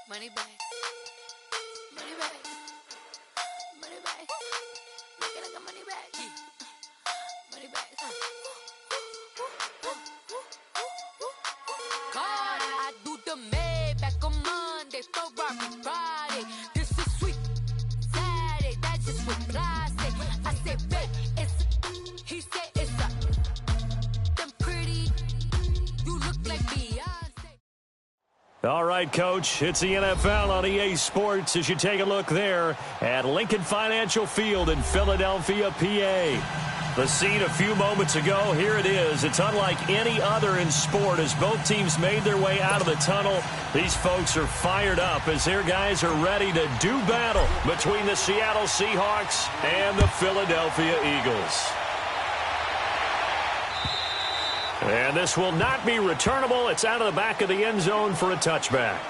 Money bag. Money bag. Money bag. Look at like a money bag. Money bag. God, I do the Maybach on Monday, Ferrari Friday. This is sweet Saturday. That's just what I say. I said, babe, it's. He said it's a. Them pretty. You look like Beyonce. All right, Coach, it's the NFL on EA Sports as you take a look there at Lincoln Financial Field in Philadelphia, PA. The scene a few moments ago, here it is. It's unlike any other in sport as both teams made their way out of the tunnel. These folks are fired up as their guys are ready to do battle between the Seattle Seahawks and the Philadelphia Eagles. And this will not be returnable. It's out of the back of the end zone for a touchback.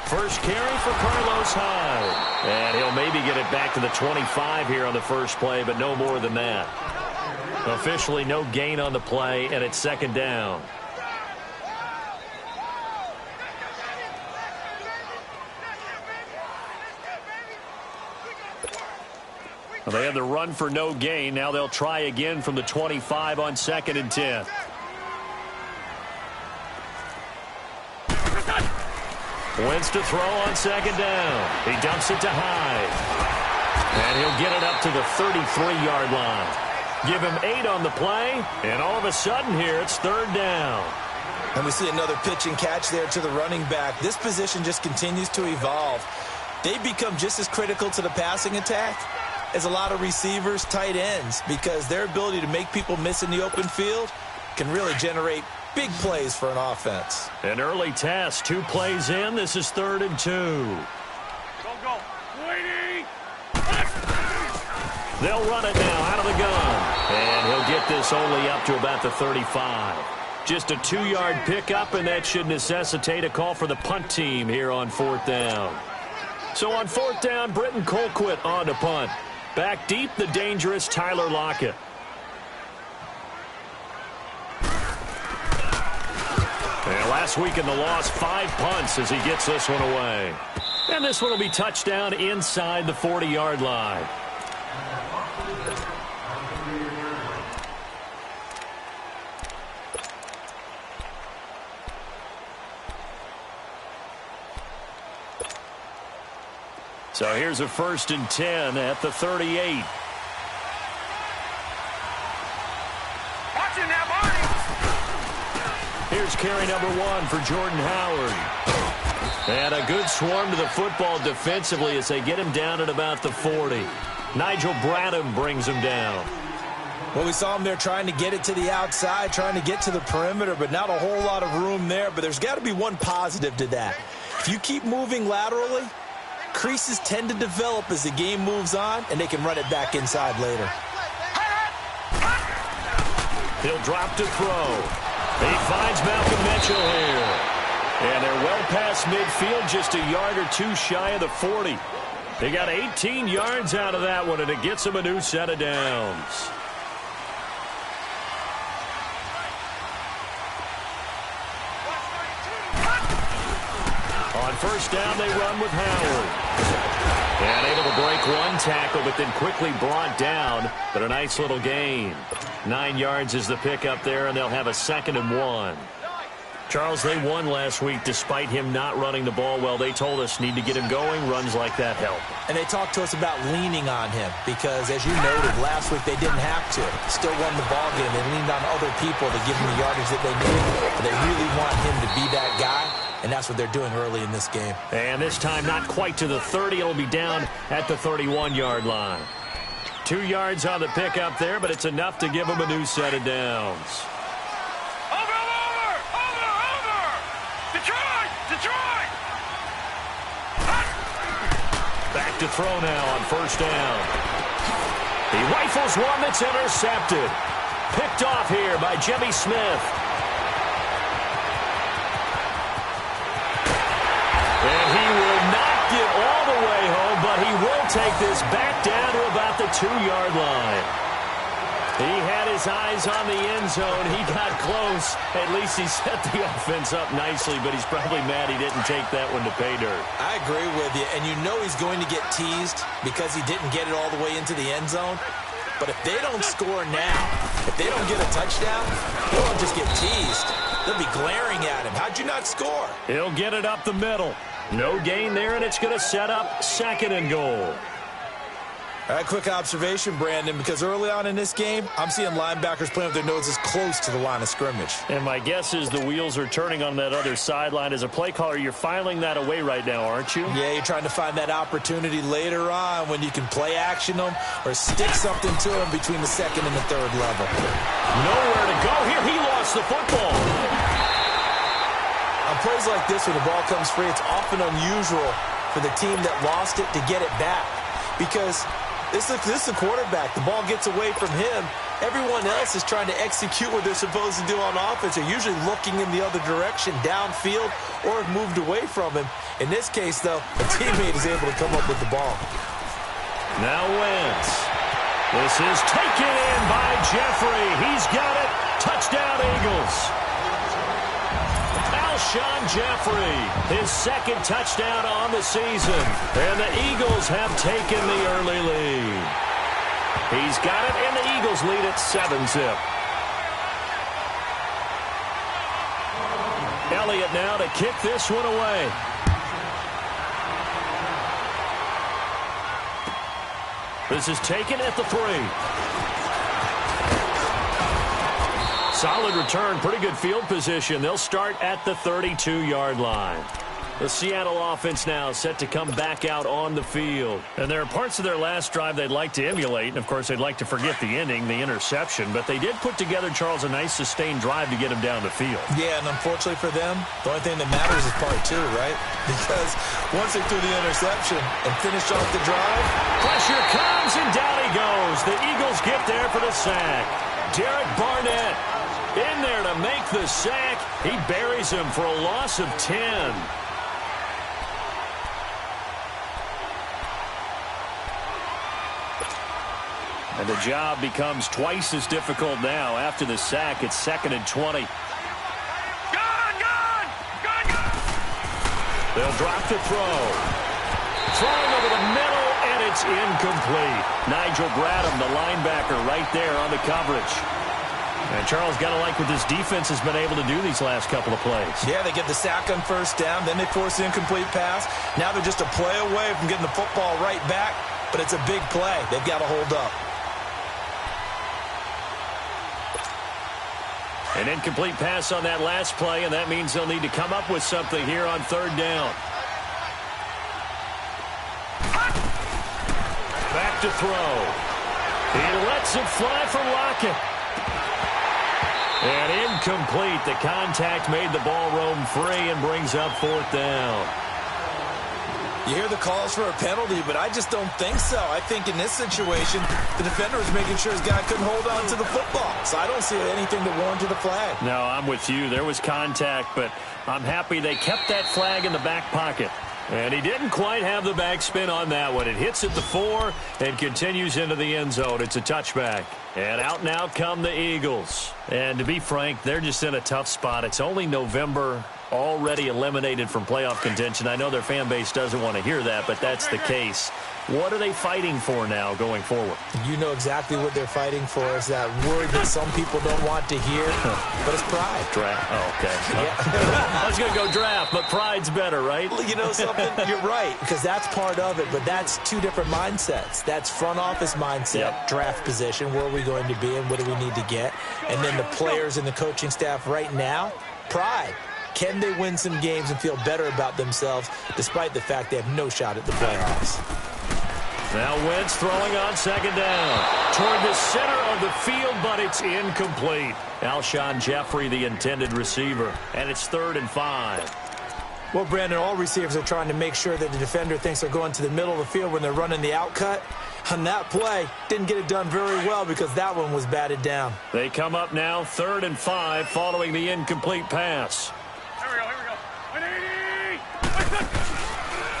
First carry for Carlos Hyde. And he'll maybe get it back to the 25 here on the first play, but no more than that. Officially no gain on the play, and it's second down. Well, they had the run for no gain. Now they'll try again from the 25 on 2nd and 10. Wentz to throw on 2nd down. He dumps it to Hyde. And he'll get it up to the 33-yard line. Give him 8 on the play, and all of a sudden here it's 3rd down. And we see another pitch and catch there to the running back. This position just continues to evolve. They become just as critical to the passing attack as a lot of receivers, tight ends, because their ability to make people miss in the open field can really generate big plays for an offense. An early test, 2 plays in. This is 3rd and 2. Go. Waiting. They'll run it now out of the gun. And he'll get this only up to about the 35. Just a 2-yard pickup, and that should necessitate a call for the punt team here on 4th down. So on 4th down, Britton Colquitt on to punt. Back deep, the dangerous Tyler Lockett. And last week in the loss, 5 punts as he gets this one away. And this one will be touchdown inside the 40-yard line. So here's a 1st and 10 at the 38. Here's carry number 1 for Jordan Howard. And a good swarm to the football defensively as they get him down at about the 40. Nigel Bradham brings him down. Well, we saw him there trying to get it to the outside, trying to get to the perimeter, but not a whole lot of room there. But there's got to be one positive to that. If you keep moving laterally, creases tend to develop as the game moves on, and they can run it back inside later. He'll drop to throw. He finds Malcolm Mitchell here. And they're well past midfield, just a yard or 2 shy of the 40. They got 18 yards out of that one, and it gets them a new set of downs. On 1st down, they run with Howard. And able to break 1 tackle, but then quickly brought down. But a nice little gain. 9 yards is the pickup there, and they'll have a 2nd and 1. Charles, they won last week despite him not running the ball well. They told us need to get him going. Runs like that help. And they talked to us about leaning on him because, as you noted, last week they didn't have to. Still won the ball game. They leaned on other people to give them the yardage that they needed. But they really want him to be that guy, and that's what they're doing early in this game. And this time not quite to the 30. It'll be down at the 31-yard line. 2 yards on the pickup there, but it's enough to give them a new set of downs. Back to throw now on 1st down. He rifles one that's intercepted. Picked off here by Jimmy Smith. And he will not get all the way home, but he will take this back down to about the 2-yard line. He had his eyes on the end zone. He got close. At least he set the offense up nicely, but he's probably mad he didn't take that one to pay dirt. I agree with you, and you know he's going to get teased because he didn't get it all the way into the end zone. But if they don't score now, if they don't get a touchdown, he won't just get teased. They'll be glaring at him. How'd you not score? He'll get it up the middle. No gain there, and it's going to set up 2nd and goal. All right, quick observation, Brandon, because early on in this game, I'm seeing linebackers playing with their noses close to the line of scrimmage. And my guess is the wheels are turning on that other sideline. As a play caller, you're filing that away right now, aren't you? Yeah, you're trying to find that opportunity later on when you can play action them or stick something to them between the 2nd and the 3rd level. Nowhere to go here. He lost the football. On plays like this, when the ball comes free, it's often unusual for the team that lost it to get it back because this is the quarterback. The ball gets away from him. Everyone else is trying to execute what they're supposed to do on offense. They're usually looking in the other direction, downfield, or have moved away from him. In this case, though, a teammate is able to come up with the ball. Now Wentz. This is taken in by Jeffrey. He's got it. Touchdown, Eagles. Alshon Jeffrey, his 2nd touchdown on the season. And the Eagles have taken the early lead. He's got it, and the Eagles lead at 7-zip. Elliott now to kick this one away. This is taken at the 3. Solid return, pretty good field position. They'll start at the 32-yard line. The Seattle offense now set to come back out on the field. And there are parts of their last drive they'd like to emulate. And, of course, they'd like to forget the ending, the interception. But they did put together, Charles, a nice sustained drive to get him down the field. Yeah, and unfortunately for them, the only thing that matters is part 2, right? Because once they threw the interception and finished off the drive. Pressure comes, and down he goes. The Eagles get there for the sack. Derek Barnett in there to make the sack. He buries him for a loss of 10. And the job becomes twice as difficult now. After the sack, it's 2nd and 20. They'll drop to throw. Throwing over the middle, and it's incomplete. Nigel Bradham, the linebacker, right there on the coverage. And Charles, got to like what this defense has been able to do these last couple of plays. Yeah, they get the sack on 1st down, then they force the incomplete pass. Now they're just a play away from getting the football right back, but it's a big play. They've got to hold up. An incomplete pass on that last play, and that means they'll need to come up with something here on 3rd down. Back to throw. He lets it fly for Lockett. And incomplete. The contact made the ball roam free and brings up 4th down. You hear the calls for a penalty, but I just don't think so. I think in this situation, the defender was making sure his guy couldn't hold on to the football. So I don't see anything that warranted a flag. No, I'm with you. There was contact, but I'm happy they kept that flag in the back pocket. And he didn't quite have the backspin on that one. It hits at the 4 and continues into the end zone. It's a touchback. And out now come the Eagles. And to be frank, they're just in a tough spot. It's only November, already eliminated from playoff contention. I know their fan base doesn't want to hear that, but that's the case. What are they fighting for now going forward? You know exactly what they're fighting for. Is that word that some people don't want to hear, but it's pride. Draft. Oh, okay. Yeah. I was going to go draft, but pride's better, right? Well, you know something? You're right, because that's part of it, but that's 2 different mindsets. That's front office mindset, draft position, where are we going to be and what do we need to get? And then the players and the coaching staff right now, pride. Can they win some games and feel better about themselves despite the fact they have no shot at the playoffs? Now Wentz throwing on 2nd down. Toward the center of the field, but it's incomplete. Alshon Jeffrey, the intended receiver. And it's 3rd and 5. Well, Brandon, all receivers are trying to make sure that the defender thinks they're going to the middle of the field when they're running the out cut. On that play, didn't get it done very well because that one was batted down. They come up now 3rd and 5 following the incomplete pass. Here we go. 180!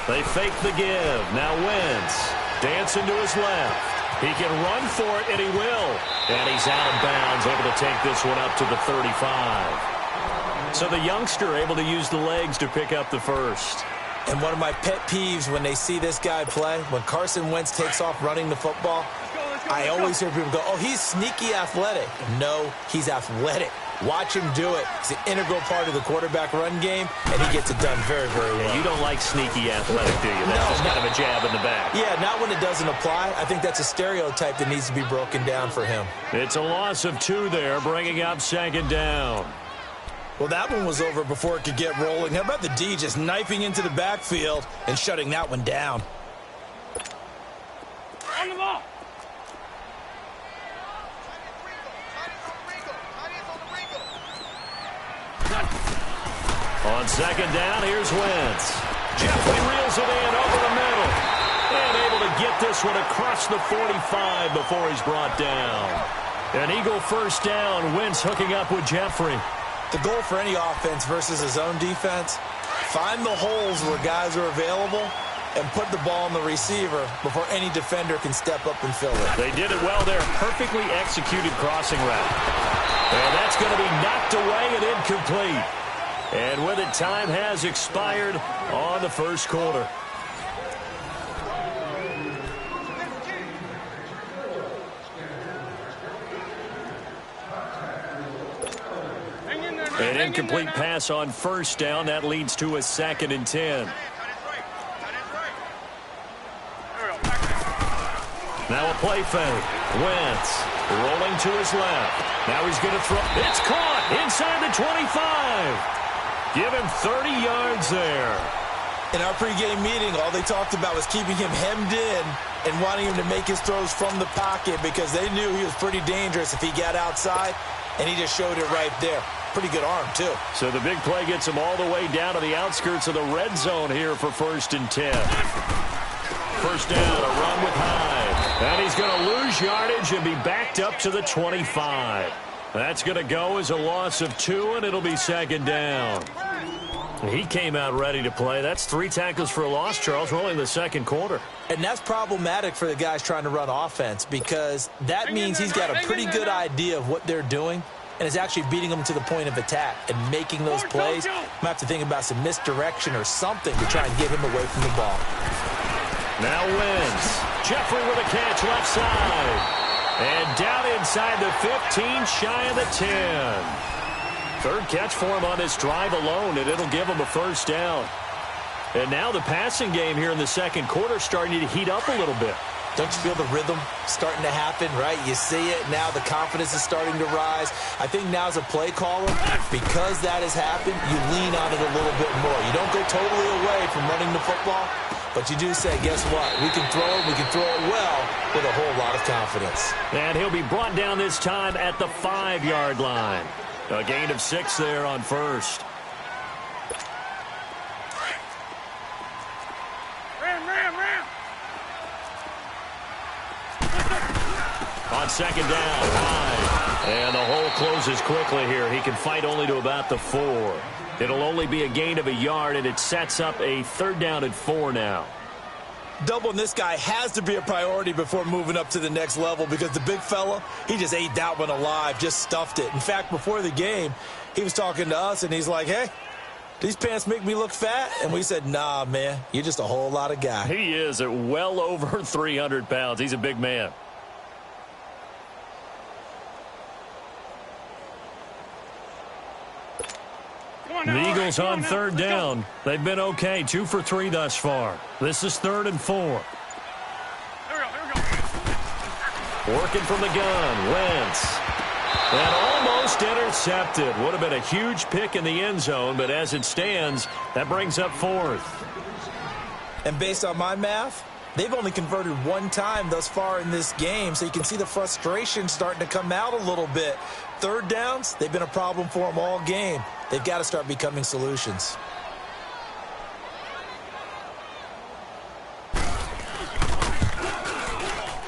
They fake the give. Now Wentz dancing to his left. He can run for it, and he will. And he's out of bounds, able to take this one up to the 35. So the youngster able to use the legs to pick up the first. And one of my pet peeves when they see this guy play, when Carson Wentz takes off running the football, I always hear people go, oh, he's sneaky athletic. No, he's athletic. Watch him do it. It's an integral part of the quarterback run game, and he gets it done very, very well. Yeah, you don't like sneaky athletic, do you? That's just kind of a jab in the back. Yeah, not when it doesn't apply. I think that's a stereotype that needs to be broken down for him. It's a loss of 2 there, bringing up 2nd down. Well, that one was over before it could get rolling. How about the D just knifing into the backfield and shutting that one down? On the ball! On 2nd down, here's Wentz. Jeffrey reels it in over the middle. And able to get this one across the 45 before he's brought down. An Eagle first down. Wentz hooking up with Jeffrey. The goal for any offense versus his own defense, find the holes where guys are available and put the ball on the receiver before any defender can step up and fill it. They did it well there. Perfectly executed crossing route. And that's going to be knocked away and incomplete. And with it, time has expired on the first quarter. An incomplete pass on first down. That leads to a 2nd and 10. Now a play fake. Wentz rolling to his left. Now he's going to throw. It's caught inside the 25. Give him 30 yards there. In our pregame meeting, all they talked about was keeping him hemmed in and wanting him to make his throws from the pocket because they knew he was pretty dangerous if he got outside, and he just showed it right there. Pretty good arm, too. So the big play gets him all the way down to the outskirts of the red zone here for 1st and 10. First down, a run with Hyde. And he's going to lose yardage and be backed up to the 25. That's going to go as a loss of 2, and it'll be 2nd down. He came out ready to play. That's 3 tackles for a loss, Charles. We're only in the 2nd quarter. And that's problematic for the guys trying to run offense because that means he's got a pretty good idea of what they're doing and is actually beating them to the point of attack and making those plays. Might have to think about some misdirection or something to try and get him away from the ball. Now Wentz. Jeffrey with a catch left side. And down inside the 15, shy of the 10. 3rd catch for him on this drive alone, and it'll give him a first down. And now the passing game here in the 2nd quarter starting to heat up a little bit. Don't you feel the rhythm starting to happen, right? You see it. Now the confidence is starting to rise. I think now as a play caller, because that has happened, you lean on it a little bit more. You don't go totally away from running the football, but you do say, guess what? We can throw it. We can throw it well with a whole lot of confidence. And he'll be brought down this time at the 5-yard line. A gain of 6 there on first. Ram! On 2nd down, Hyde. And the hole closes quickly here. He can fight only to about the 4. It'll only be a gain of a yard, and it sets up a 3rd down and 4 now. Doubling this guy has to be a priority before moving up to the next level because the big fella, he just ate that one alive, just stuffed it. In fact, before the game, he was talking to us, and he's like, hey, these pants make me look fat? And we said, nah, man, you're just a whole lot of guy. He is at well over 300 pounds. He's a big man. The Eagles on 3rd down. They've been okay. 2 for 3 thus far. This is 3rd and 4. Here we go. Working from the gun. Wentz. And almost intercepted. Would have been a huge pick in the end zone, but as it stands, that brings up 4th. And based on my math, they've only converted 1 time thus far in this game, so you can see the frustration starting to come out a little bit. 3rd downs, they've been a problem for them all game. They've got to start becoming solutions.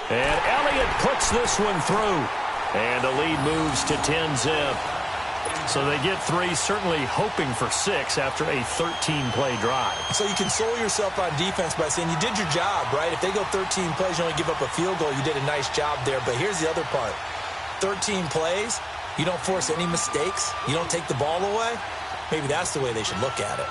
And Elliott puts this one through. And the lead moves to 10-zip. So they get 3, certainly hoping for 6 after a 13-play drive. So you console yourself on defense by saying you did your job, right? If they go 13 plays, you only give up a field goal, you did a nice job there. But here's the other part. 13 plays, you don't force any mistakes, you don't take the ball away. Maybe that's the way they should look at it.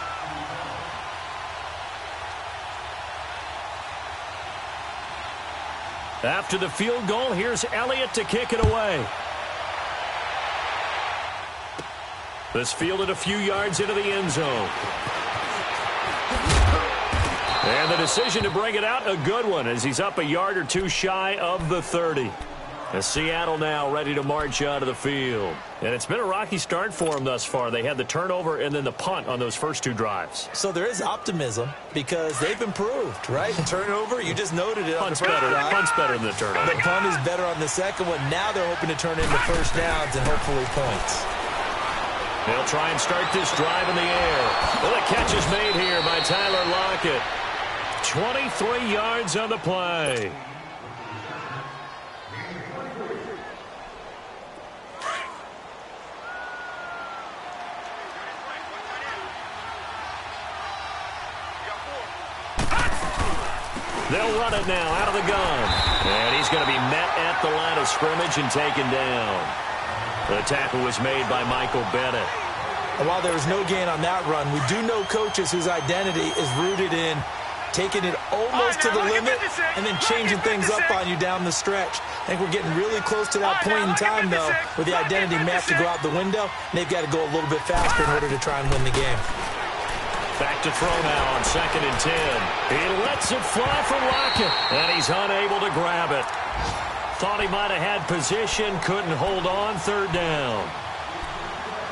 After the field goal, here's Elliott to kick it away. This fielded a few yards into the end zone. And the decision to bring it out, a good one, as he's up a yard or two shy of the 30. As Seattle now ready to march out of the field. And it's been a rocky start for them thus far. They had the turnover and then the punt on those first 2 drives. So there is optimism because they've improved, right? Turnover, you just noted it. Punt's better than the turnover. The punt is better on the second one. Now they're hoping to turn into first downs and hopefully points. They'll try and start this drive in the air. Well, the catch is made here by Tyler Lockett. 23 yards on the play. They'll run it now out of the gun. And he's going to be met at the line of scrimmage and taken down. The tackle was made by Michael Bennett. And while there was no gain on that run, we do know coaches whose identity is rooted in taking it almost to the limit and then changing things up on you down the stretch. I think we're getting really close to that point in time, though, where the identity may have to go out the window, and they've got to go a little bit faster in order to try and win the game. Back to throw now on 2nd and 10. He lets it fly from Lockett, and he's unable to grab it. Thought he might have had position, couldn't hold on, 3rd down.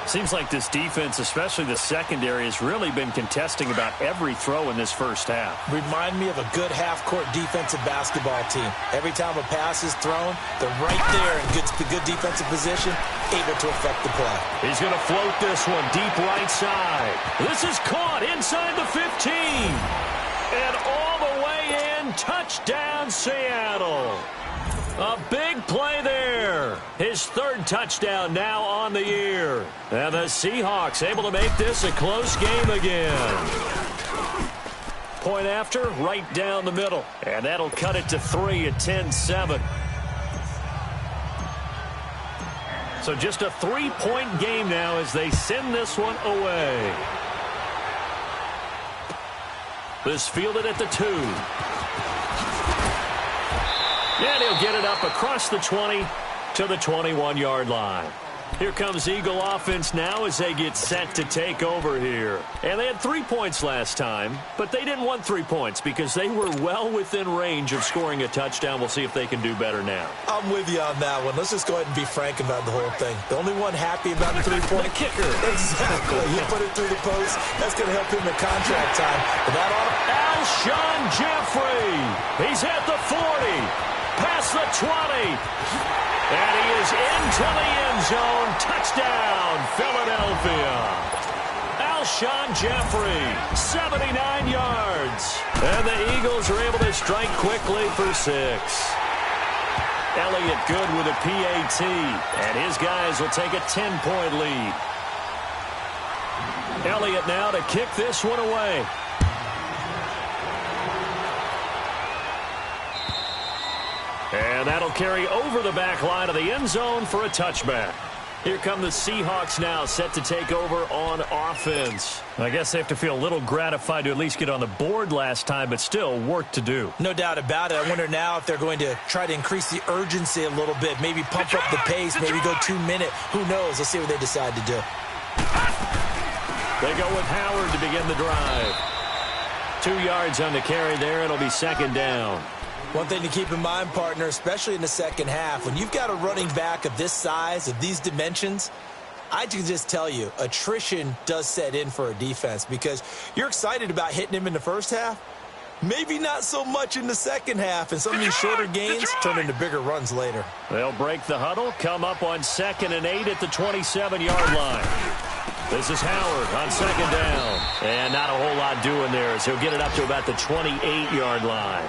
Seems like this defense, especially the secondary, has really been contesting about every throw in this first half. Remind me of a good half-court defensive basketball team. Every time a pass is thrown, they're right there in good defensive position, able to affect the play. He's going to float this one deep right side. This is caught inside the 15. And all the way in, touchdown Seattle. A big play there. His 3rd touchdown now on the year. And the Seahawks able to make this a close game again. Point after, right down the middle. And that'll cut it to 3 at 10-7. So just a 3-point game now as they send this one away. This fielded at the 2. And he'll get it up across the 20 to the 21-yard line. Here comes Eagle offense now as they get set to take over here. And they had 3 points last time, but they didn't want 3 points because they were well within range of scoring a touchdown. We'll see if they can do better now. I'm with you on that one. Let's just go ahead and be frank about the whole thing. The only one happy about the 3-point the kicker. Exactly. He put it through the post. That's going to help him in contract time. But that all. Alshon Jeffrey. He's at the 40. Past the 20. And he is into the end zone. Touchdown, Philadelphia. Alshon Jeffrey, 79 yards. And the Eagles are able to strike quickly for 6. Elliott good with a PAT. And his guys will take a 10-point lead. Elliott now to kick this one away. And that'll carry over the back line of the end zone for a touchback. Here come the Seahawks now, set to take over on offense. I guess they have to feel a little gratified to at least get on the board last time, but still work to do. No doubt about it. I wonder now if they're going to try to increase the urgency a little bit, maybe pump up the pace, maybe go 2-minute. Who knows? Let's see what they decide to do. They go with Howard to begin the drive. 2 yards on the carry there. It'll be 2nd down. One thing to keep in mind, partner, especially in the second half, when you've got a running back of this size, of these dimensions, I can just tell you, attrition does set in for a defense because you're excited about hitting him in the first half. Maybe not so much in the second half, and some of these shorter gains turn into bigger runs later. They'll break the huddle, come up on 2nd and 8 at the 27-yard line. This is Howard on 2nd down. And not a whole lot doing there as he'll get it up to about the 28-yard line.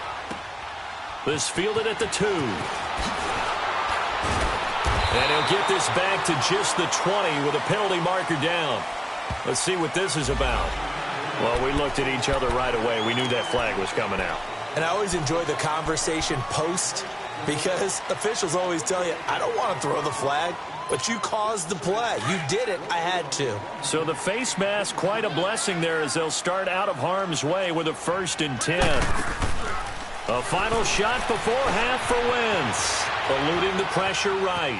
This fielded at the 2. And he'll get this back to just the 20 with a penalty marker down. Let's see what this is about. Well, we looked at each other right away. We knew that flag was coming out. And I always enjoy the conversation post because officials always tell you, I don't want to throw the flag, but you caused the play. You did it. I had to. So the face mask, quite a blessing there as they'll start out of harm's way with a 1st and 10. A final shot before half for Wentz. Eluding the pressure right.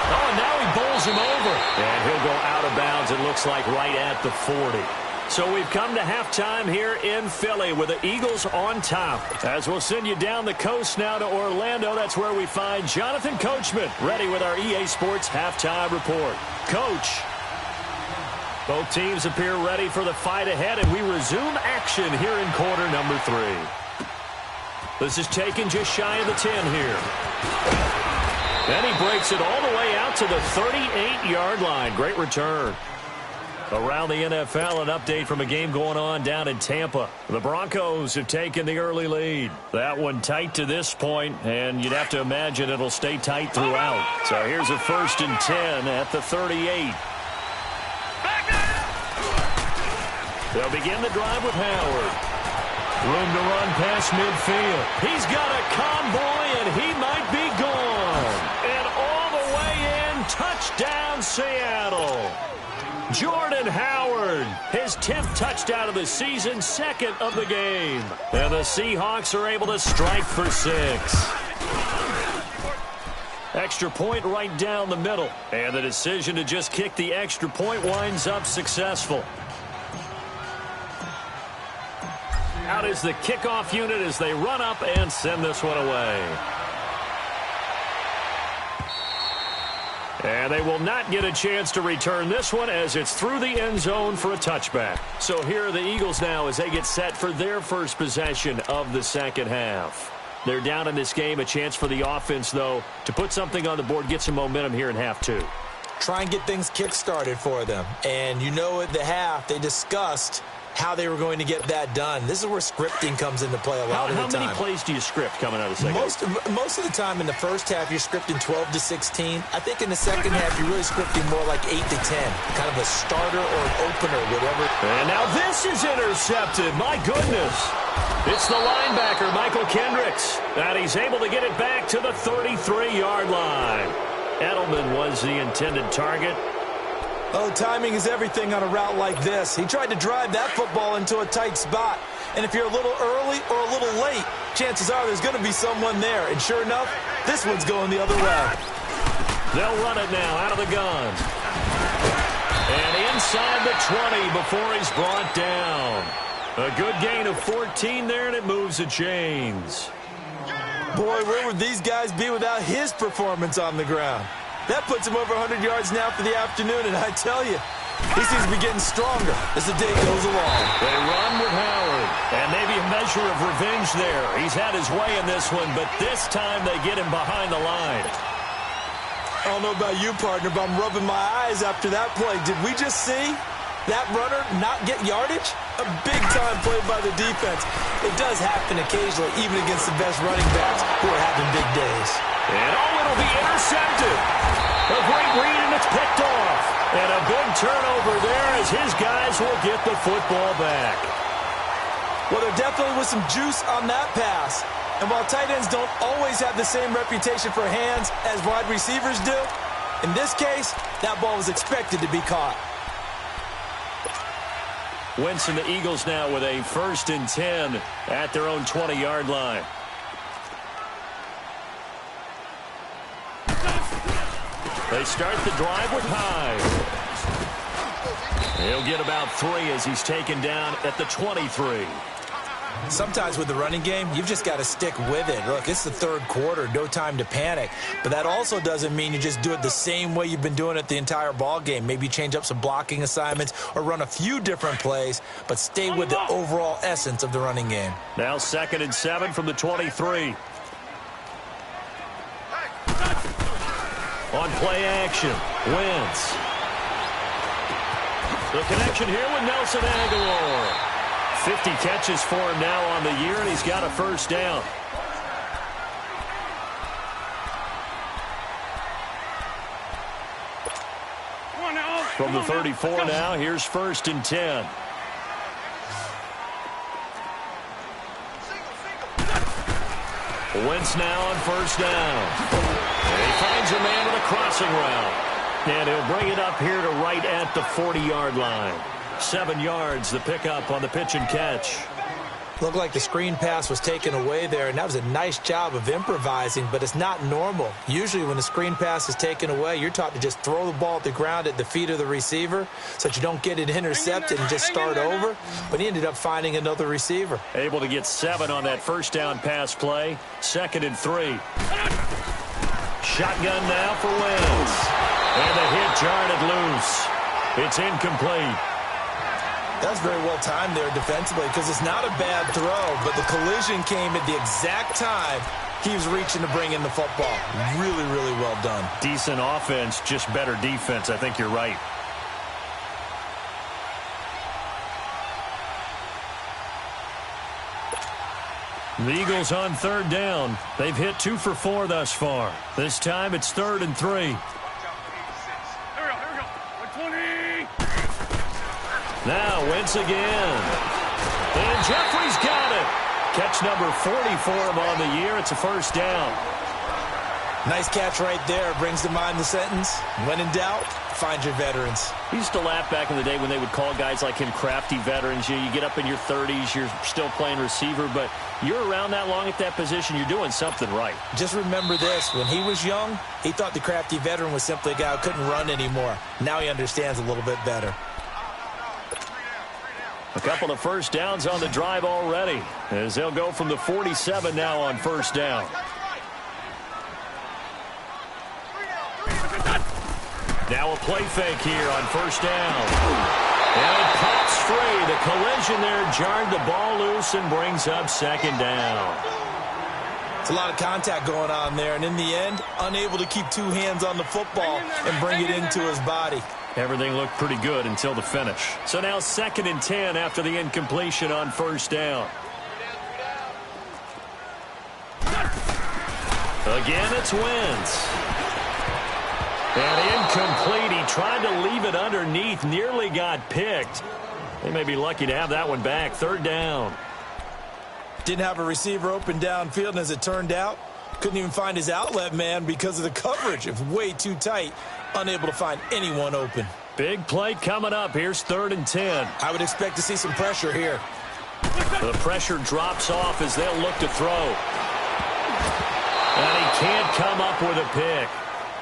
Oh, and now he bowls him over. And he'll go out of bounds, it looks like, right at the 40. So we've come to halftime here in Philly with the Eagles on top. As we'll send you down the coast now to Orlando, that's where we find Jonathan Coachman ready with our EA Sports halftime report. Coach, both teams appear ready for the fight ahead, and we resume action here in quarter number 3. This is taken just shy of the 10 here. Then he breaks it all the way out to the 38-yard line. Great return. Around the NFL, an update from a game going on down in Tampa. The Broncos have taken the early lead. That one tight to this point, and you'd have to imagine it'll stay tight throughout. So here's a 1st and 10 at the 38. They'll begin the drive with Howard. Room to run past midfield. He's got a convoy, and he might be gone. And all the way in, touchdown Seattle. Jordan Howard, his 10th touchdown of the season, 2nd of the game. And the Seahawks are able to strike for 6. Extra point right down the middle. And the decision to just kick the extra point winds up successful. Out is the kickoff unit as they run up and send this one away. And they will not get a chance to return this one as it's through the end zone for a touchback. So here are the Eagles now as they get set for their first possession of the second half. They're down in this game. A chance for the offense, though, to put something on the board, get some momentum here in half 2. Try and get things kick-started for them. And you know at the half they discussed how they were going to get that done. This is where scripting comes into play a lot of the time. How many plays do you script coming out of the second half? Most of the time in the first half, you're scripting 12 to 16. I think in the second half, you're really scripting more like 8 to 10. Kind of a starter or an opener, whatever. And now this is intercepted. My goodness. It's the linebacker, Michael Kendricks. And he's able to get it back to the 33-yard line. Edelman was the intended target. Oh, timing is everything on a route like this. He tried to drive that football into a tight spot. And if you're a little early or a little late, chances are there's going to be someone there. And sure enough, this one's going the other way. They'll run it now out of the gun. And inside the 20 before he's brought down. A good gain of 14 there, and it moves the chains. Boy, where would these guys be without his performance on the ground? That puts him over 100 yards now for the afternoon, and I tell you, he seems to be getting stronger as the day goes along. They run with Howard, and maybe a measure of revenge there. He's had his way in this one, but this time they get him behind the line. I don't know about you, partner, but I'm rubbing my eyes after that play. Did we just see that runner not get yardage? A big-time play by the defense. It does happen occasionally, even against the best running backs who are having big days. And it'll be intercepted. A great read, and it's picked off. And a big turnover there as his guys will get the football back. Well, there definitely was some juice on that pass. And while tight ends don't always have the same reputation for hands as wide receivers do, in this case, that ball was expected to be caught. Wentz and the Eagles now with a 1st and 10 at their own 20-yard line. They start the drive with Hyde. He'll get about 3 as he's taken down at the 23. Sometimes with the running game, you've just got to stick with it. Look, it's the third quarter, no time to panic. But that also doesn't mean you just do it the same way you've been doing it the entire ball game. Maybe change up some blocking assignments or run a few different plays, but stay with the overall essence of the running game. Now 2nd and 7 from the 23. On play action, Wentz. The connection here with Nelson Aguilar. 50 catches for him now on the year, and he's got a first down. From the 34 now, here's 1st and 10. Wentz now on 1st down. And he finds a man with a crossing route. And he'll bring it up here to right at the 40-yard line. 7 yards, the pickup on the pitch and catch. Looked like the screen pass was taken away there, and that was a nice job of improvising, but it's not normal. Usually when the screen pass is taken away, you're taught to just throw the ball at the ground at the feet of the receiver so that you don't get it intercepted and just start over. But he ended up finding another receiver. Able to get 7 on that first down pass play. 2nd and 3. Shotgun now for Wentz. And the hit jarred it loose. It's incomplete. That was very well timed there defensively because it's not a bad throw, but the collision came at the exact time he was reaching to bring in the football. Really, really well done. Decent offense, just better defense. I think you're right. The Eagles on 3rd down. They've hit 2 for 4 thus far. This time it's 3rd and 3. Now Wentz again. And Jeffrey's got it. Catch number 40 for him on the year. It's a first down. Nice catch right there. Brings to mind the sentence, when in doubt, find your veterans. He used to laugh back in the day when they would call guys like him crafty veterans. You get up in your 30s, you're still playing receiver, but you're around that long at that position, you're doing something right. Just remember this. When he was young, he thought the crafty veteran was simply a guy who couldn't run anymore. Now he understands a little bit better. A couple of first downs on the drive already, as they'll go from the 47 now on 1st down. Now a play fake here on 1st down. And it pops free. The collision there jarred the ball loose and brings up 2nd down. It's a lot of contact going on there, and in the end, unable to keep 2 hands on the football and bring it into his body. Everything looked pretty good until the finish. So now 2nd and 10 after the incompletion on 1st down. Again, it's Wentz. And incomplete. He tried to leave it underneath, nearly got picked. They may be lucky to have that one back. 3rd down. Didn't have a receiver open downfield, and as it turned out, couldn't even find his outlet man because of the coverage. It was way too tight. Unable to find anyone open. Big play coming up. Here's 3rd and 10. I would expect to see some pressure here. The pressure drops off as they'll look to throw. And he can't come up with a pick.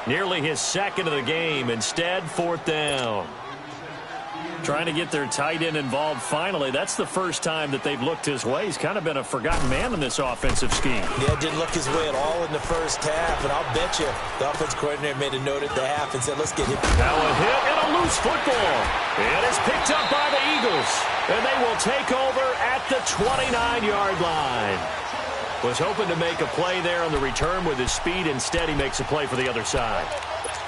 Nearly his 2nd of the game. Instead, 4th down. Trying to get their tight end involved finally. That's the first time that they've looked his way. He's kind of been a forgotten man in this offensive scheme. Yeah, didn't look his way at all in the first half, and I'll bet you the offense coordinator made a note at the half and said, let's get him. Now a hit and a loose football. It is picked up by the Eagles, and they will take over at the 29-yard line. Was hoping to make a play there on the return with his speed. Instead, he makes a play for the other side.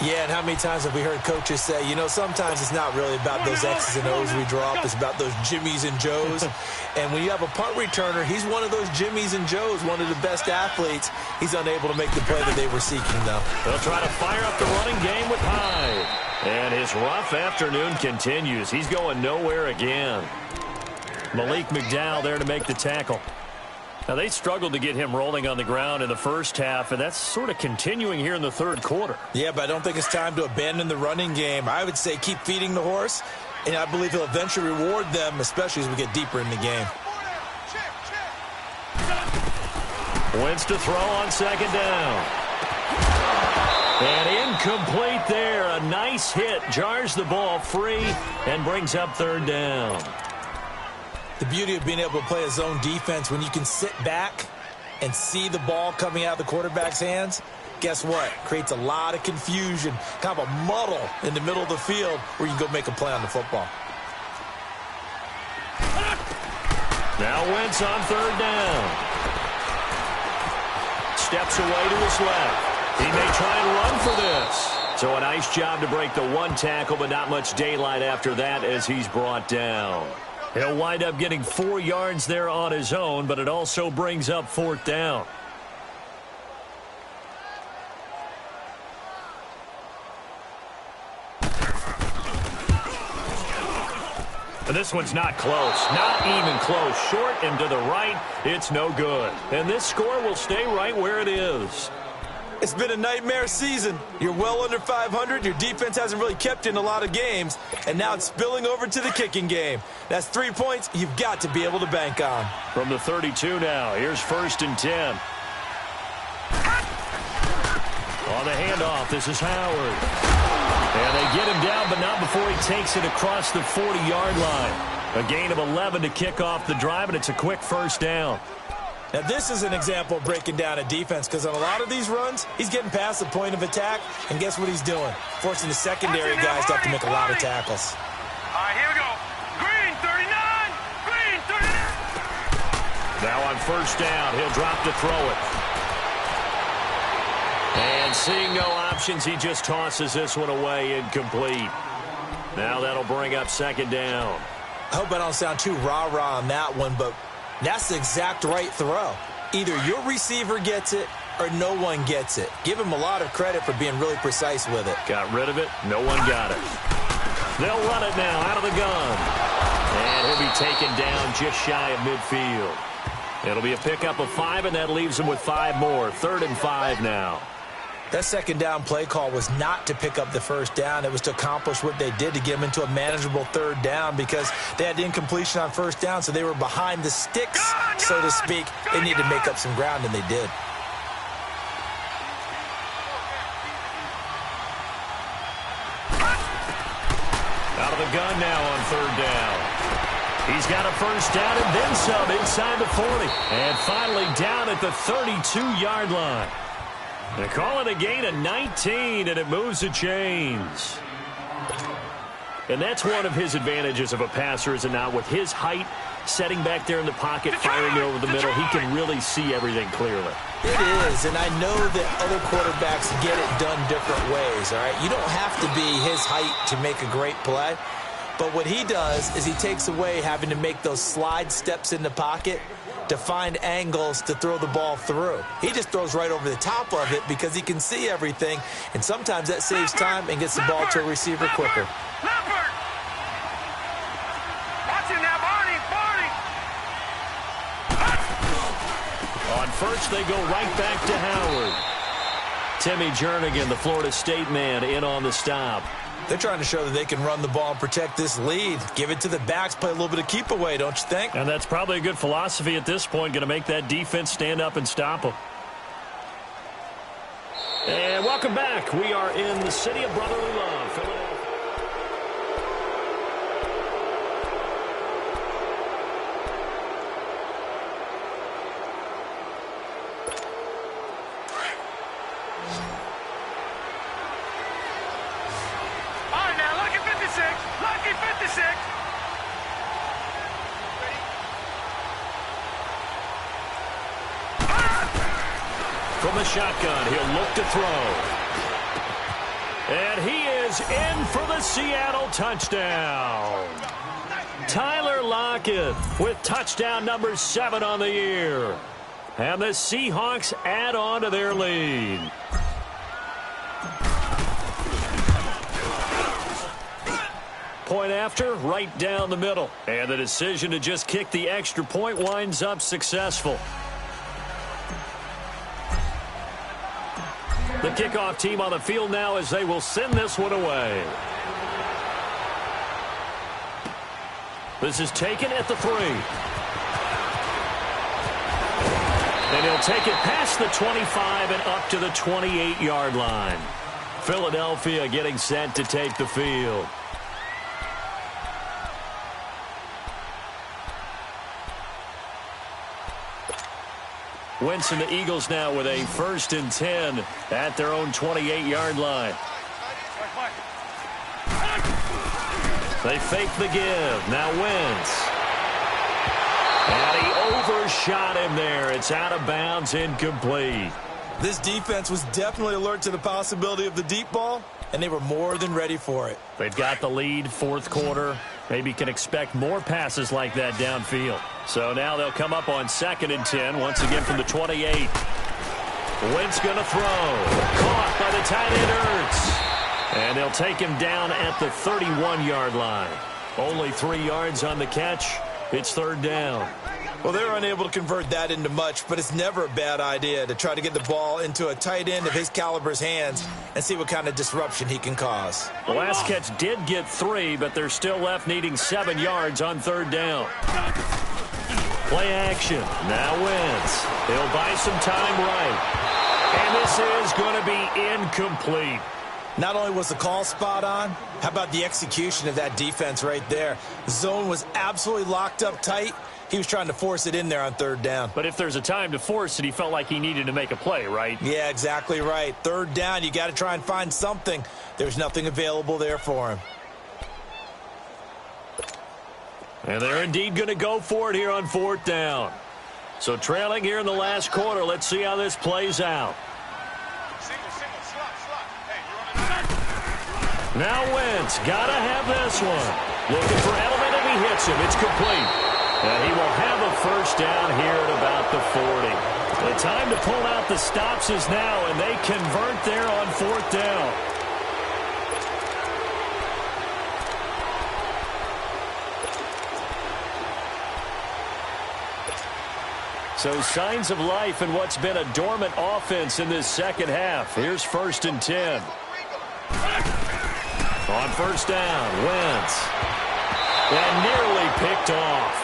Yeah, and how many times have we heard coaches say, you know, sometimes it's not really about those X's and O's we drop. It's about those Jimmies and Joes. And when you have a punt returner, he's one of those Jimmies and Joes, one of the best athletes. He's unable to make the play that they were seeking, though. They'll try to fire up the running game with Hyde. And his rough afternoon continues. He's going nowhere again. Malik McDowell there to make the tackle. Now, they struggled to get him rolling on the ground in the first half, and that's sort of continuing here in the 3rd quarter. Yeah, but I don't think it's time to abandon the running game. I would say keep feeding the horse, and I believe he'll eventually reward them, especially as we get deeper in the game. Wentz to throw on 2nd down. And incomplete there. A nice hit. Jars the ball free and brings up 3rd down. The beauty of being able to play a zone defense when you can sit back and see the ball coming out of the quarterback's hands, guess what? Creates a lot of confusion, kind of a muddle in the middle of the field where you can go make a play on the football. Now Wentz on 3rd down. Steps away to his left. He may try and run for this. So a nice job to break the 1 tackle, but not much daylight after that as he's brought down. He'll wind up getting 4 yards there on his own, but it also brings up 4th down. And this one's not close. Not even close. Short and to the right. It's no good. And this score will stay right where it is. It's been a nightmare season. You're well under 500. Your defense hasn't really kept you in a lot of games. And now it's spilling over to the kicking game. That's 3 points you've got to be able to bank on. From the 32 now, here's 1st and 10. On the handoff, this is Howard. And they get him down, but not before he takes it across the 40-yard line. A gain of 11 to kick off the drive, and it's a quick 1st down. Now, this is an example of breaking down a defense, because on a lot of these runs, he's getting past the point of attack, and guess what he's doing? Forcing the secondary guys to have to make a lot of tackles. All right, here we go. Green, 39. Green, 39. Now on 1st down, he'll drop to throw it. And seeing no options, he just tosses this one away incomplete. Now that'll bring up 2nd down. I hope I don't sound too rah-rah on that one, but that's the exact right throw. Either your receiver gets it or no one gets it. Give him a lot of credit for being really precise with it. Got rid of it. No one got it. They'll run it now out of the gun. And he'll be taken down just shy of midfield. It'll be a pickup of 5, and that leaves him with 5 more. 3rd and 5 now. That 2nd down play call was not to pick up the 1st down. It was to accomplish what they did to get them into a manageable 3rd down, because they had incompletion on 1st down, so they were behind the sticks, so to speak. They needed to make up some ground, and they did. Out of the gun now on 3rd down. He's got a 1st down and then some inside the 40. And finally down at the 32-yard line. They call it a gain of 19, and it moves the chains. And that's one of his advantages of a passer, is it not? With his height, setting back there in the pocket, firing it over the middle, he can really see everything clearly. It is, and I know that other quarterbacks get it done different ways, all right? You don't have to be his height to make a great play. But what he does is he takes away having to make those slide steps in the pocket to find angles to throw the ball through. He just throws right over the top of it because he can see everything, and sometimes that saves time and gets the ball to a receiver quicker. On 1st, they go right back to Howard. Timmy Jernigan, the Florida State man, in on the stop. They're trying to show that they can run the ball and protect this lead. Give it to the backs, play a little bit of keep away, don't you think? And that's probably a good philosophy at this point, going to make that defense stand up and stop them. And welcome back. We are in the city of brotherly love, Philadelphia. From the shotgun, he'll look to throw. And he is in for the Seattle touchdown. Tyler Lockett with touchdown number 7 on the year. And the Seahawks add on to their lead. Point after, right down the middle. And the decision to just kick the extra point winds up successful. The kickoff team on the field now as they will send this one away. This is taken at the 3. And he'll take it past the 25 and up to the 28-yard line. Philadelphia getting set to take the field. Wentz and the Eagles now with a 1st and 10 at their own 28-yard line. They fake the give. Now Wentz. And he overshot him there. It's out of bounds, incomplete. This defense was definitely alert to the possibility of the deep ball, and they were more than ready for it. They've got the lead, 4th quarter. Maybe can expect more passes like that downfield. So now they'll come up on 2nd and 10, once again from the 28. Wentz going to throw. Caught by the tight end Ertz. And they'll take him down at the 31-yard line. Only 3 yards on the catch. It's 3rd down. Well, they're unable to convert that into much, but it's never a bad idea to try to get the ball into a tight end of his caliber's hands and see what kind of disruption he can cause. The last catch did get 3, but they're still left needing 7 yards on 3rd down. Play action. Now Wentz. He'll buy some time right. And this is going to be incomplete. Not only was the call spot on, how about the execution of that defense right there? The zone was absolutely locked up tight. He was trying to force it in there on 3rd down. But if there's a time to force it, he felt like he needed to make a play, right? Yeah, exactly right. 3rd down, you got to try and find something. There's nothing available there for him. And they're indeed going to go for it here on 4th down. So trailing here in the last quarter, let's see how this plays out. Now Wentz, got to have this one. Looking for Edelman, and he hits him. It's complete. And he will have a 1st down here at about the 40. The time to pull out the stops is now, and they convert there on 4th down. So signs of life in what's been a dormant offense in this 2nd half. Here's 1st and 10. On 1st down, Wentz. And nearly picked off.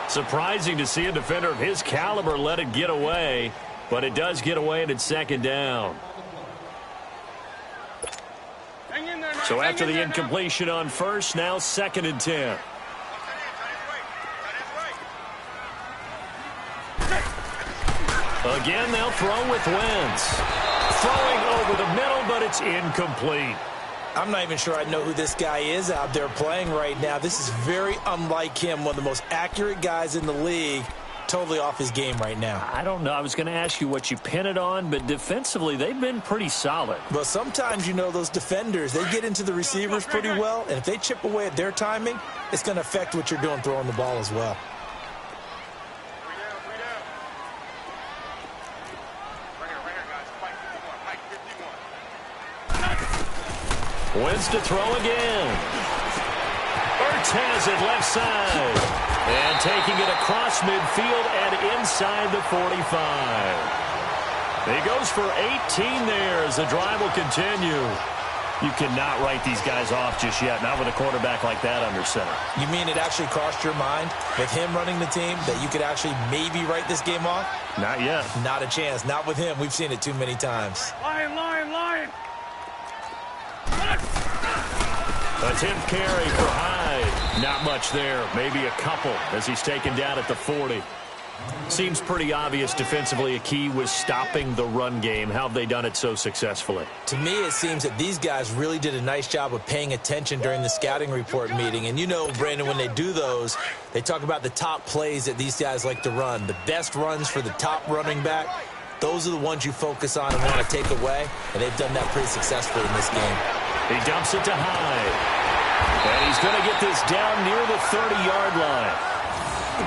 Surprising to see a defender of his caliber let it get away, but it does get away and it's 2nd down. So after the incompletion on 1st, now 2nd and 10. Again, they'll throw with Wentz. Throwing over the middle, but it's incomplete. I'm not even sure I know who this guy is out there playing right now. This is very unlike him, one of the most accurate guys in the league. Totally off his game right now. I don't know. I was going to ask you what you pin it on, but defensively, they've been pretty solid. Well, sometimes, you know, those defenders, they get into the receivers pretty well, and if they chip away at their timing, it's going to affect what you're doing throwing the ball as well. Wentz to throw again. Ertz has it left side. And taking it across midfield and inside the 45. He goes for 18 there as the drive will continue. You cannot write these guys off just yet, not with a quarterback like that under center. You mean it actually crossed your mind with him running the team that you could actually maybe write this game off? Not yet. Not a chance. Not with him. We've seen it too many times. Lion. A 10th carry for Hyde. Not much there. Maybe a couple as he's taken down at the 40. Seems pretty obvious defensively a key was stopping the run game. How have they done it so successfully? To me, it seems that these guys really did a nice job of paying attention during the scouting report meeting. And you know, Brandon, when they do those, they talk about the top plays that these guys like to run. The best runs for the top running back. Those are the ones you focus on and want to take away. And they've done that pretty successfully in this game. He dumps it to Hyde. And he's going to get this down near the 30-yard line.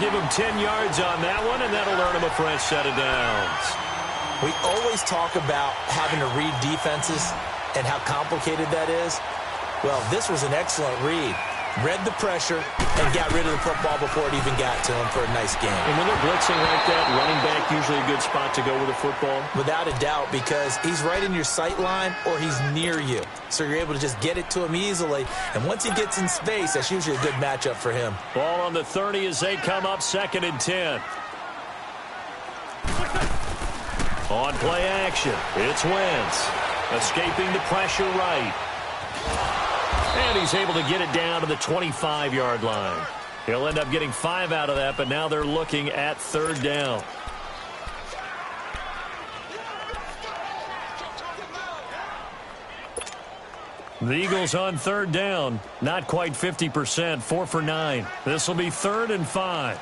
Give him 10 yards on that one, and that'll earn him a fresh set of downs. We always talk about having to read defenses and how complicated that is. Well, this was an excellent read. Read the pressure and got rid of the football before it even got to him for a nice game. And when they're blitzing like that, running back usually a good spot to go with the football? Without a doubt, because he's right in your sight line or he's near you. So you're able to just get it to him easily. And once he gets in space, that's usually a good matchup for him. Ball on the 30 as they come up 2nd and 10. On play action, it's Wentz. Escaping the pressure right. And he's able to get it down to the 25-yard line. He'll end up getting 5 out of that, but now they're looking at 3rd down. The Eagles on 3rd down. Not quite 50%, 4 for 9. This will be 3rd and 5.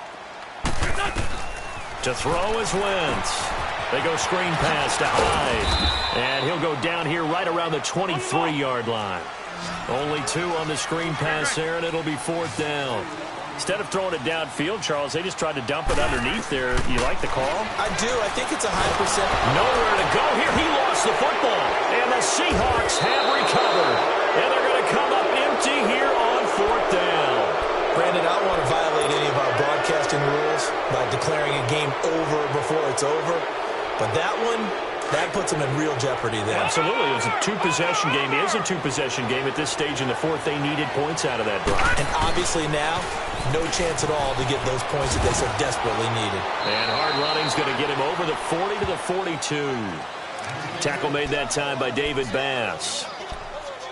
To throw is Wentz. They go screen pass to Hyde. And he'll go down here right around the 23-yard line. Only 2 on the screen pass there, and it'll be 4th down. Instead of throwing it downfield, Charles, they just tried to dump it underneath there. You like the call? I do. I think it's a high percent. Nowhere to go here. He lost the football. And the Seahawks have recovered. And they're going to come up empty here on 4th down. Brandon, I don't want to violate any of our broadcasting rules by declaring a game over before it's over. But that one, that puts them in real jeopardy there. Absolutely. It was a 2-possession game. It is a 2-possession game at this stage in the 4th. They needed points out of that drive. And obviously now, no chance at all to get those points that they so desperately needed. And hard running's going to get him over the 40 to the 42. Tackle made that time by David Bass.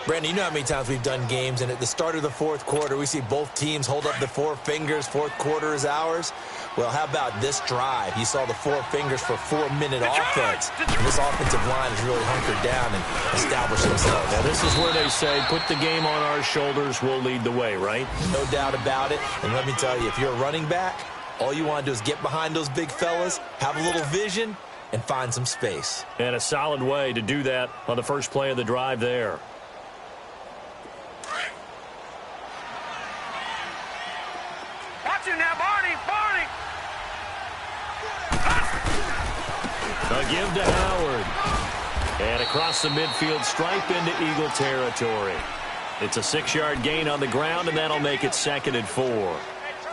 Brandon, you know how many times we've done games, and at the start of the 4th quarter, we see both teams hold up the 4 fingers, 4th quarter is ours. Well, how about this drive? You saw the 4 fingers for 4-minute offense. And this offensive line is really hunkered down and established themselves. Now, this is where they say, put the game on our shoulders, we'll lead the way, right? No doubt about it. And let me tell you, if you're a running back, all you want to do is get behind those big fellas, have a little vision, and find some space. And a solid way to do that on the first play of the drive there. Watch it now, Barney! Barney! A give to Howard. And across the midfield stripe into Eagle territory. It's a 6-yard gain on the ground, and that'll make it 2nd and 4.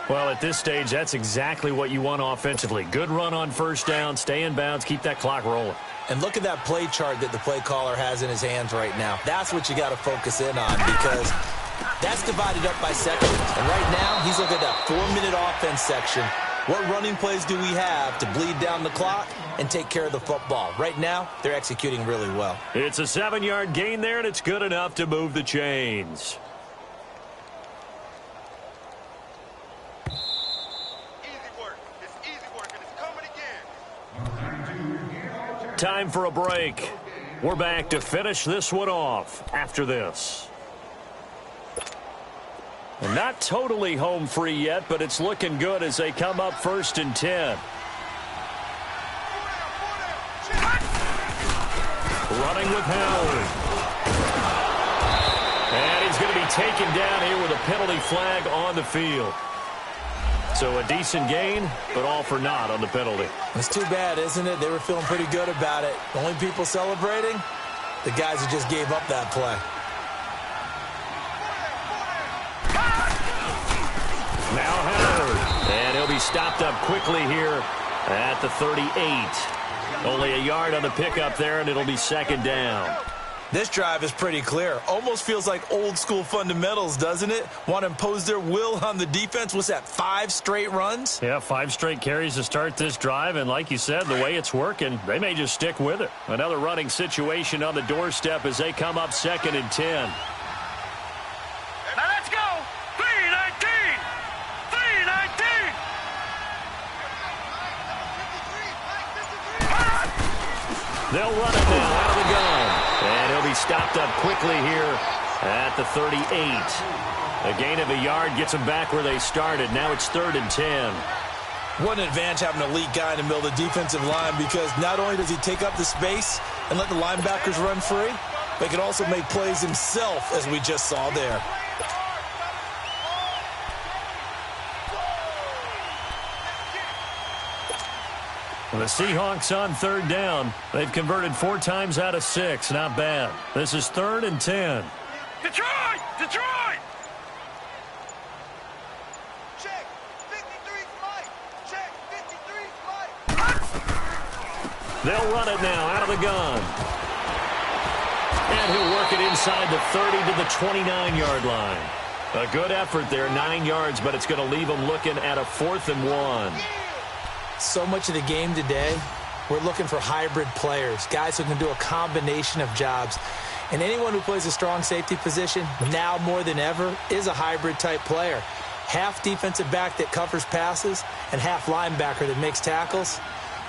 Well, at this stage, that's exactly what you want offensively. Good run on 1st down, stay in bounds, keep that clock rolling. And look at that play chart that the play caller has in his hands right now. That's what you got to focus in on, because that's divided up by sections. And right now, he's looking at that 4-minute offense section. What running plays do we have to bleed down the clock and take care of the football? Right now, they're executing really well. It's a 7-yard gain there, and it's good enough to move the chains. Time for a break. We're back to finish this one off after this. And not totally home free yet, but it's looking good as they come up 1st and 10. Running with Howard. And he's going to be taken down here with a penalty flag on the field. So a decent gain, but all for naught on the penalty. It's too bad, isn't it? They were feeling pretty good about it. The only people celebrating, the guys who just gave up that play. Now Howard. And he'll be stopped up quickly here at the 38. Only a yard on the pickup there, and it'll be 2nd down. This drive is pretty clear. Almost feels like old school fundamentals, doesn't it? Want to impose their will on the defense. What's that, 5 straight runs? Yeah, 5 straight carries to start this drive, and like you said, the way it's working, they may just stick with it. Another running situation on the doorstep as they come up 2nd and 10. Now let's go! 3-19! 3-19! They'll run it now out of the gun. And he'll be stopped up quickly here at the 38. A gain of a yard gets them back where they started. Now it's 3rd and 10. What an advantage having an elite guy in the middle of the defensive line, because not only does he take up the space and let the linebackers run free, but he can also make plays himself, as we just saw there. The Seahawks on 3rd down. They've converted 4 times out of 6. Not bad. This is 3rd and 10. Detroit! Detroit! Check. 53 Mike. Check. 53 Mike. They'll run it now out of the gun. And he'll work it inside the 30 to the 29-yard line. A good effort there, 9 yards, but it's going to leave them looking at a 4th and 1. So much of the game today, we're looking for hybrid players, guys who can do a combination of jobs. And anyone who plays a strong safety position, now more than ever, is a hybrid-type player. Half defensive back that covers passes and half linebacker that makes tackles.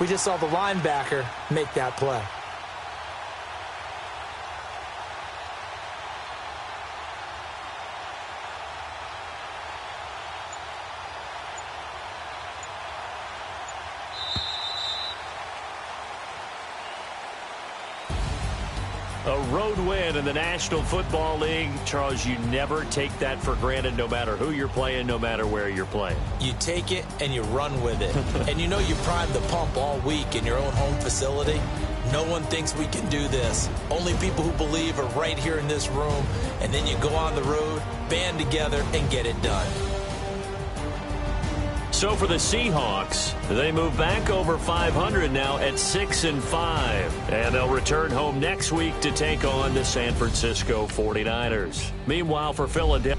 We just saw the linebacker make that play. A road win in the National Football League. Charles, you never take that for granted no matter who you're playing, no matter where you're playing. You take it and you run with it. And you know you primed the pump all week in your own home facility. No one thinks we can do this. Only people who believe are right here in this room. And then you go on the road, band together, and get it done. So for the Seahawks, they move back over 500 now at 6-5. And they'll return home next week to take on the San Francisco 49ers. Meanwhile, for Philadelphia.